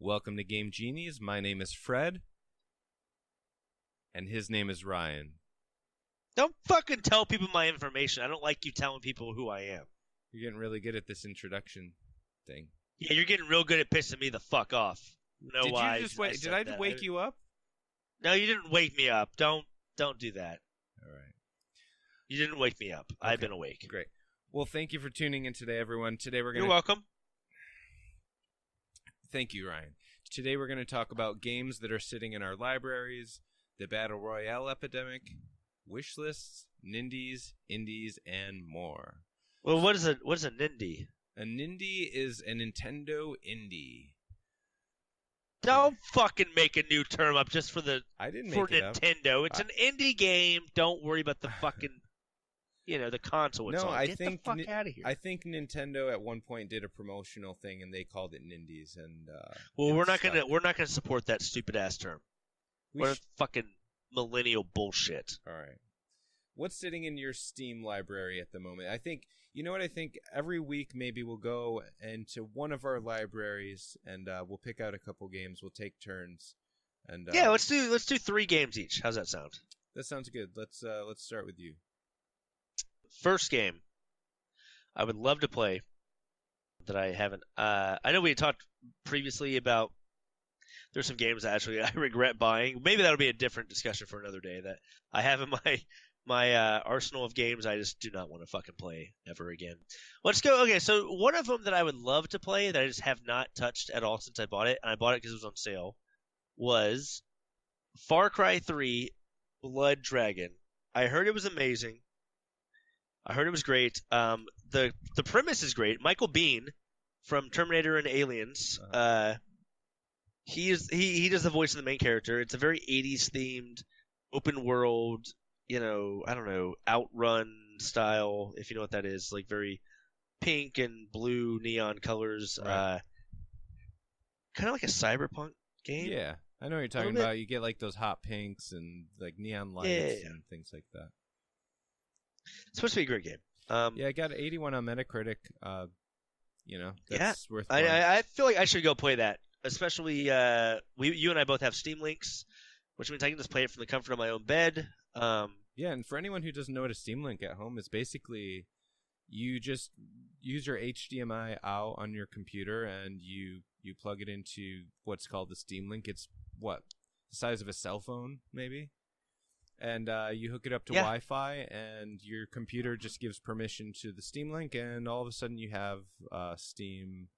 Welcome to Game Genies. My name is Fred, and his name is Ryan. Don't fucking tell people my information. I don't like you telling people who I am. You're getting really good at this introduction thing. Yeah, you're getting real good at pissing me the fuck off. Did you just wait? Did I wake you up? No, you didn't wake me up. Don't do that. All right. You didn't wake me up. Okay. I've been awake. Great. Well, thank you for tuning in today, everyone. Today we're You're welcome. Thank you, Ryan. Today we're going to talk about games that are sitting in our libraries, the Battle Royale epidemic, wish lists, nindies, indies, and more. Well, what is a nindie? A nindie is a Nintendo indie. Don't fucking make a new term up just for I didn't make it Nintendo. It's an indie game. Don't worry about the fucking, the console. It's on. Get the fuck out of here. I think Nintendo at one point did a promotional thing and they called it nindies. And we're not gonna support that stupid ass term. We're fucking millennial bullshit. All right. What's sitting in your Steam library at the moment? I think, I think every week maybe we'll go into one of our libraries and we'll pick out a couple games. We'll take turns. And yeah, let's do 3 games each. How's that sound? That sounds good. Let's start with you. First game I would love to play that I haven't. I know we had talked previously about there's some games that actually I regret buying. Maybe that'll be a different discussion for another day that I have in my arsenal of games I just do not want to fucking play ever again. Let's go. Okay, so one of them that I would love to play that I just have not touched at all since I bought it, and I bought it because it was on sale, was Far Cry 3 Blood Dragon. I heard it was amazing. I heard it was great. The premise is great. Michael Biehn from Terminator and Aliens. He does the voice of the main character. It's a very 80s themed open world, I don't know, Outrun style, if you know what that is, like very pink and blue neon colors. Right. Kind of like a cyberpunk game. Yeah, I know what you're talking about. You get like those hot pinks and like neon lights and things like that. It's supposed to be a great game. Yeah, I got an 81 on Metacritic. That's worth. I feel like I should go play that. Especially, you and I both have Steam links, which means I can just play it from the comfort of my own bed. Yeah, and for anyone who doesn't know what a Steam Link at home is, basically you just use your HDMI out on your computer and you plug it into what's called the Steam Link. It's the size of a cell phone, maybe? And you hook it up to Wi-Fi, and your computer just gives permission to the Steam Link, and all of a sudden you have Steam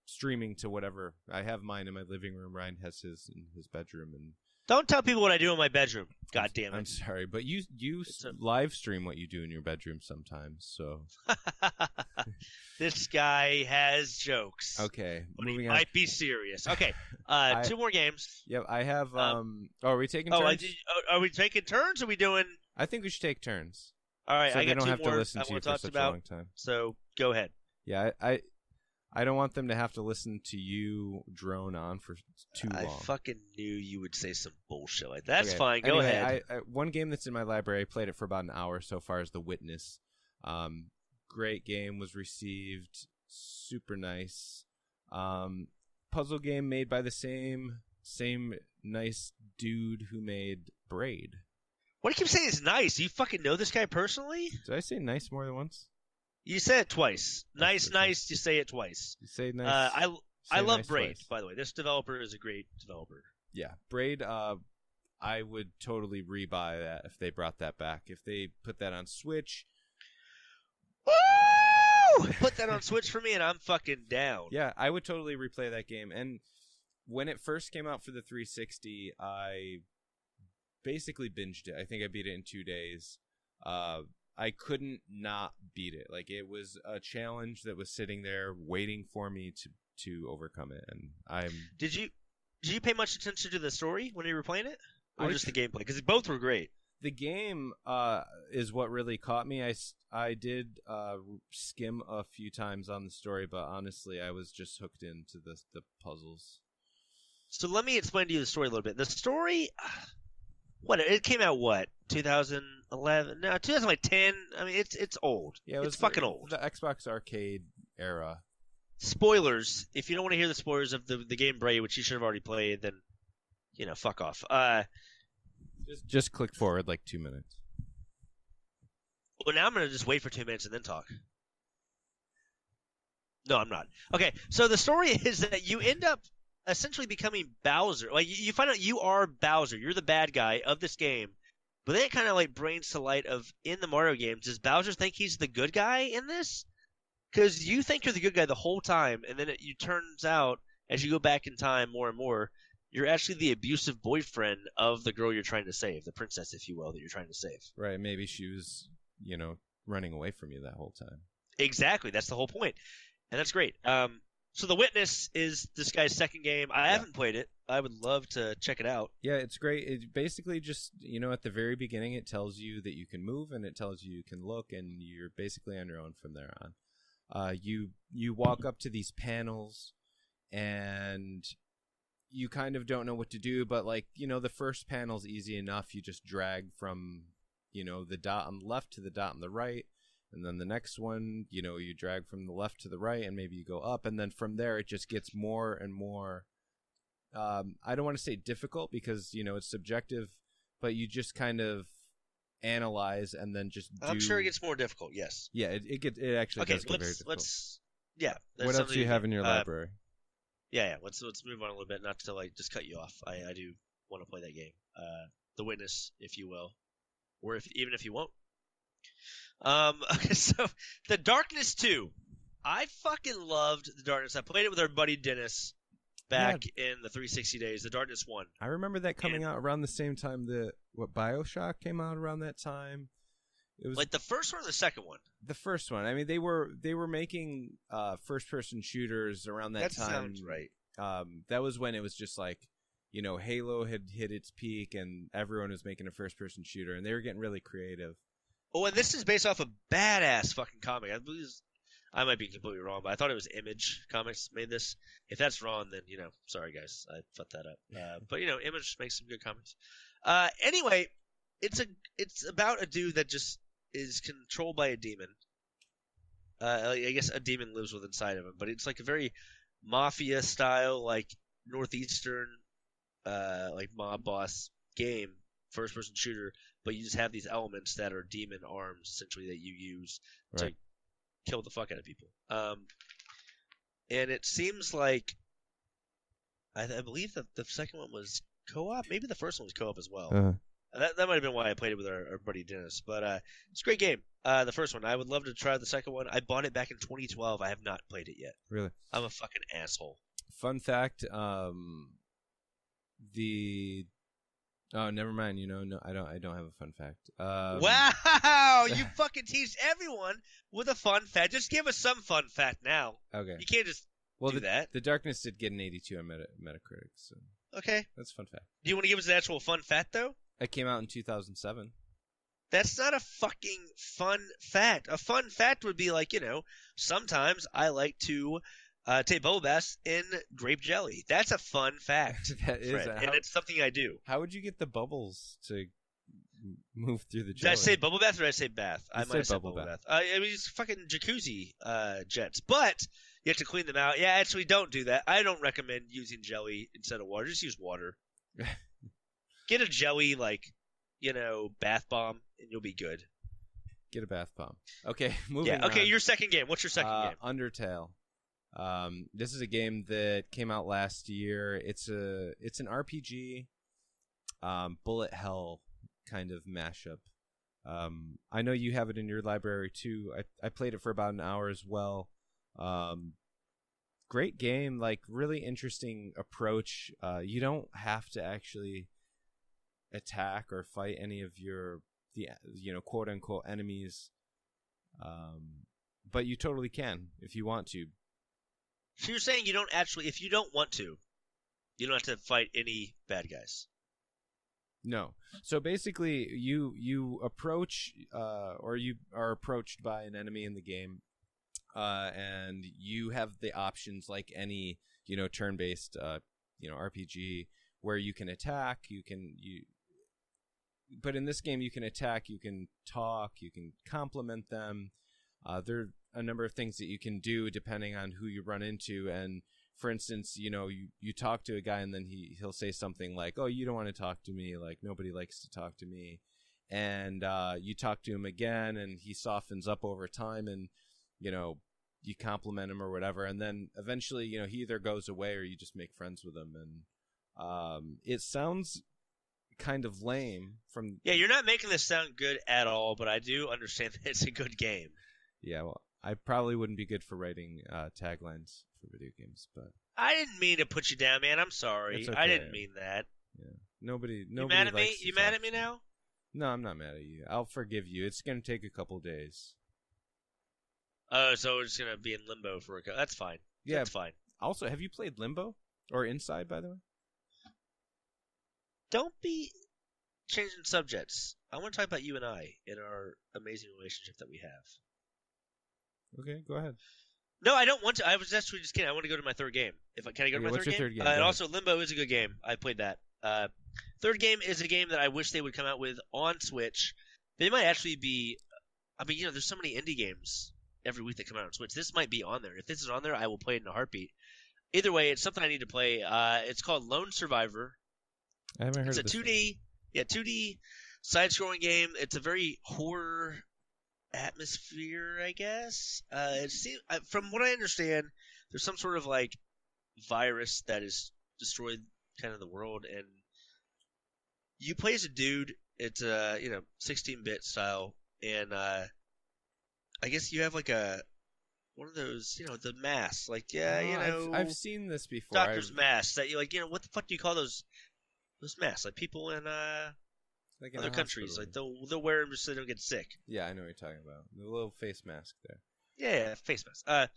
streaming to whatever. I have mine in my living room. Ryan has his in his bedroom. And don't tell people what I do in my bedroom. God damn it. I'm sorry, but you live stream what you do in your bedroom sometimes. So this guy has jokes. Okay, but he might be serious. Okay, 2 more games. Yep, I have. Are we taking turns? Are we taking turns? Or are we doing? I think we should take turns. All right, so I got they don't 2 have more to listen to you for such a long time. So go ahead. Yeah, I don't want them to have to listen to you drone on for too long. I fucking knew you would say some bullshit like that. That's okay. fine. Go ahead. One game that's in my library, I played it for about an hour so far, is The Witness. Great game, was received. Super nice. Puzzle game made by the same nice dude who made Braid. What do you keep saying is nice? Do you fucking know this guy personally? Did I say nice more than once? You said it twice. Nice. You say it twice. You say nice. I love nice Braid, twice. by the way. This developer is a great developer. Yeah, Braid. I would totally rebuy that if they brought that back. If they put that on Switch. Woo! Put that on Switch for me, and I'm fucking down. Yeah, I would totally replay that game. And when it first came out for the 360, I basically binged it. I think I beat it in 2 days. I couldn't not beat it. Like, it was a challenge that was sitting there waiting for me to overcome it. And Did you pay much attention to the story when you were playing it, or just the gameplay? Because both were great. The game is what really caught me. I did skim a few times on the story, but honestly, I was just hooked into the puzzles. So let me explain to you the story a little bit. The story. It came out 2011? No, 2010. I mean, it's old. Yeah, it's fucking old. The Xbox Arcade era. spoilers. If you don't want to hear the spoilers of the game Bray, which you should have already played, then fuck off. Just click forward like 2 minutes. Well, now I'm gonna just wait for 2 minutes and then talk. No, I'm not. Okay, so the story is that you end up essentially becoming Bowser. Like you find out you are Bowser. You're the bad guy of this game. But then it kind of like brings to light of in the Mario games, does Bowser think he's the good guy in this? Because you think you're the good guy the whole time, and then it turns out as you go back in time more and more, you're actually the abusive boyfriend of the girl you're trying to save, the princess, if you will, that you're trying to save. Right. Maybe she was, running away from you that whole time. Exactly. That's the whole point. And that's great. So The Witness is this guy's second game. I haven't played it. I would love to check it out. Yeah, it's great. It basically just, at the very beginning, it tells you that you can move, and it tells you can look, and you're basically on your own from there on. You walk up to these panels, and you kind of don't know what to do, but, the first panel's easy enough. You just drag from, the dot on the left to the dot on the right. And then the next one, you drag from the left to the right, and maybe you go up. And then from there, it just gets more and more, I don't want to say difficult because, it's subjective, but you just kind of analyze and then just do. I'm sure it gets more difficult, yes. Yeah, it actually does get very difficult. What else do you have in your library? Yeah. Let's move on a little bit, not to just cut you off. I do want to play that game. The Witness, if you will. Or even if you won't. Okay, so The Darkness 2. I fucking loved The Darkness. I played it with our buddy Dennis back in the 360 days, The Darkness 1. I remember that coming out around the same time that BioShock came out around that time. It was the first one or the second one? The first one. I mean, they were making first-person shooters around that time. That sounds right. That was when it was just Halo had hit its peak and everyone was making a first-person shooter, and they were getting really creative. Oh, and this is based off a badass fucking comic. I might be completely wrong, but I thought it was Image Comics made this. If that's wrong, then, sorry guys, I fucked that up. But, Image makes some good comics. Anyway, it's about a dude that just is controlled by a demon. I guess a demon lives inside of him, but it's a very mafia style, northeastern, mob boss game, first person shooter. But you just have these elements that are demon arms, essentially, that you use to kill the fuck out of people. And it seems like I believe that the second one was co-op. Maybe the first one was co-op as well. Uh-huh. That might have been why I played it with our buddy Dennis. But it's a great game. The first one. I would love to try the second one. I bought it back in 2012. I have not played it yet. Really? I'm a fucking asshole. Fun fact, Oh, never mind. No, I don't have a fun fact. Wow, you fucking teach everyone with a fun fact. Just give us some fun fact now. Okay. You can't just do that. The Darkness did get an 82 on Metacritic, so okay, that's a fun fact. Do you want to give us an actual fun fact though? It came out in 2007. That's not a fucking fun fact. A fun fact would be sometimes I like to take bubble baths in grape jelly. That's a fun fact. That is, and it's something I do. How would you get the bubbles to move through the jelly? Did I say bubble bath or did I say bath? I might have said bubble bath. It's fucking jacuzzi jets, but you have to clean them out. Yeah, actually, don't do that. I don't recommend using jelly instead of water. Just use water. Get a jelly bath bomb, and you'll be good. Get a bath bomb. Okay, moving on. Okay, your second game. What's your second game? Undertale. This is a game that came out last year. It's an RPG, bullet hell kind of mashup. I know you have it in your library too. I played it for about an hour as well. Great game, really interesting approach. You don't have to actually attack or fight any of the quote unquote enemies. But you totally can if you want to. So you're saying if you don't want to, you don't have to fight any bad guys? No. So basically, you approach, or you are approached by an enemy in the game, and you have the options like any, turn-based, RPG, where you can attack, but in this game, you can attack, you can talk, you can compliment them. They're a number of things that you can do depending on who you run into. And for instance, you talk to a guy and then he'll say something like, "Oh, you don't want to talk to me. Like nobody likes to talk to me." And you talk to him again, and he softens up over time, and you compliment him or whatever, and then eventually he either goes away or you just make friends with him. And it sounds kind of lame from you're not making this sound good at all, but I do understand that it's a good game. Yeah, well, I probably wouldn't be good for writing taglines for video games, but I didn't mean to put you down, man. I'm sorry. Okay. I didn't mean that. Yeah, nobody. You mad at me? You mad at me now? No, I'm not mad at you. I'll forgive you. It's gonna take a couple days. Oh, so we're just gonna be in limbo for a couple. That's fine. Yeah, that's fine. Also, have you played Limbo or Inside, by the way? Don't be changing subjects. I want to talk about you and I and our amazing relationship that we have. Okay, go ahead. No, I don't want to. I was actually just kidding. I want to go to my third game. Can I go to my what's third your game? third game? And also, Limbo is a good game. I played that. Third game is a game that I wish they would come out with on Switch. They might actually be. I mean, there's so many indie games every week that come out on Switch. This might be on there. If this is on there, I will play it in a heartbeat. Either way, it's something I need to play. It's called Lone Survivor. I haven't heard of It's a this 2D side-scrolling game. It's a very horror atmosphere, I guess. It seems, from what I understand, there's some sort of like virus that has destroyed kind of the world, and you play as a dude. It's 16-bit style, and I guess you have like one of those, the masks, like I've seen this before. Doctor's masks that you like. What the fuck do you call those masks? Like people in like in other countries, like they'll wear them just so they don't get sick. Yeah, I know what you're talking about. The little face mask there. Yeah, face mask.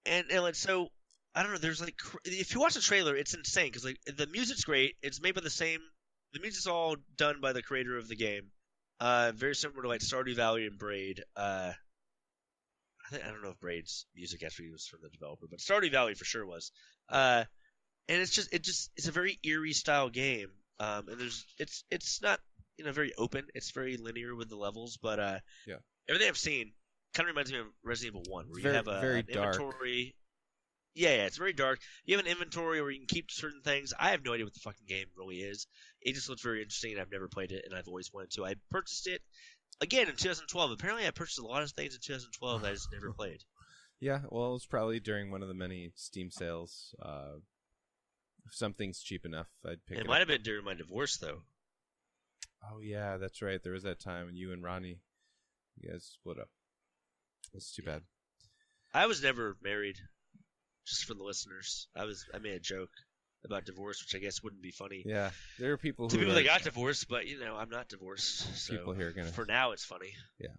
And like so, I don't know. There's like if you watch the trailer, it's insane because like the music's great. It's made by the same. The music's all done by the creator of the game. Very similar to like Stardew Valley and Braid. I don't know if Braid's music actually was from the developer, but Stardew Valley for sure was. And it's a very eerie style game. And it's not very open. It's very linear with the levels, but everything I've seen kind of reminds me of Resident Evil 1, where you have an inventory. Yeah, it's very dark. You have an inventory where you can keep certain things. I have no idea what the fucking game really is. It just looks very interesting, and I've never played it, and I've always wanted to. I purchased it again in 2012. Apparently, I purchased a lot of things in 2012 that I just never played. Yeah, well, it was probably during one of the many Steam sales. If something's cheap enough, I'd pick it up. It might have been during my divorce, though. Oh, yeah, that's right. There was that time when you and Ronnie, you guys split up. That's too bad. I was never married, just for the listeners. I made a joke about divorce, which I guess wouldn't be funny. Yeah, there are people who that got divorced, but, I'm not divorced. So people here are gonna... For now, it's funny. Yeah.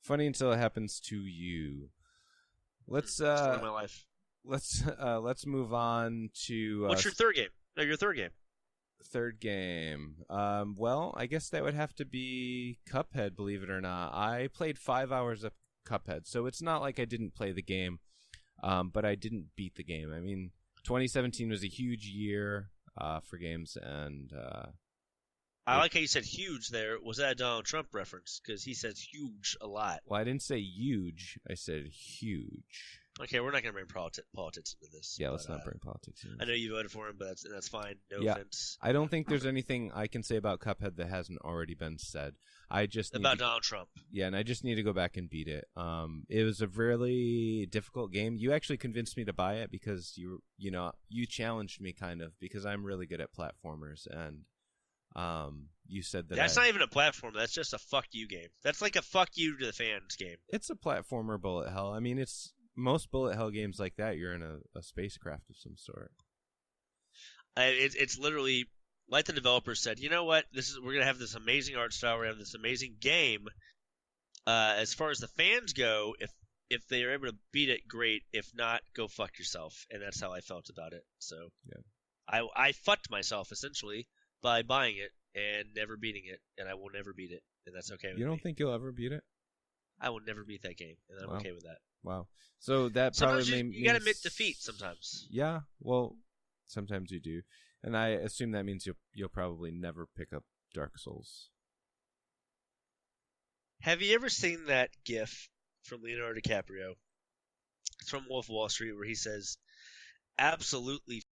Funny until it happens to you. Let's my life. Let's move on to what's your third game? No, your third game. Third game. Well, I guess that would have to be Cuphead, believe it or not. I played 5 hours of Cuphead, so it's not like I didn't play the game, but I didn't beat the game. I mean, 2017 was a huge year for games, and I like how you said huge there. Was that a Donald Trump reference? Because he says huge a lot. Well, I didn't say huge. I said huge. Okay, we're not going to bring politics into this. Yeah, let's not bring politics into this. I know you voted for him, but that's fine. No offense. I don't think there's anything I can say about Cuphead that hasn't already been said. About Donald Trump. Yeah, and I just need to go back and beat it. It was a really difficult game. You actually convinced me to buy it because you challenged me kind of, because I'm really good at platformers, and you said that that's not even a platform. That's just a fuck you game. That's like a fuck you to the fans game. It's a platformer bullet hell. I mean, it's most bullet hell games like that. You're in a spacecraft of some sort. It's literally like the developers said. You know what? We're gonna have this amazing art style. We're gonna have this amazing game. As far as the fans go, if they are able to beat it, great. If not, go fuck yourself. And that's how I felt about it. So yeah, I fucked myself essentially by buying it and never beating it, and I will never beat it, and that's okay with me. You don't think you'll ever beat it? I will never beat that game, and I'm okay with that. Wow. So that sometimes probably means... you gotta admit defeat sometimes. Yeah, well, sometimes you do. And I assume that means you'll probably never pick up Dark Souls. Have you ever seen that GIF from Leonardo DiCaprio. It's from Wolf of Wall Street, where he says, "Absolutely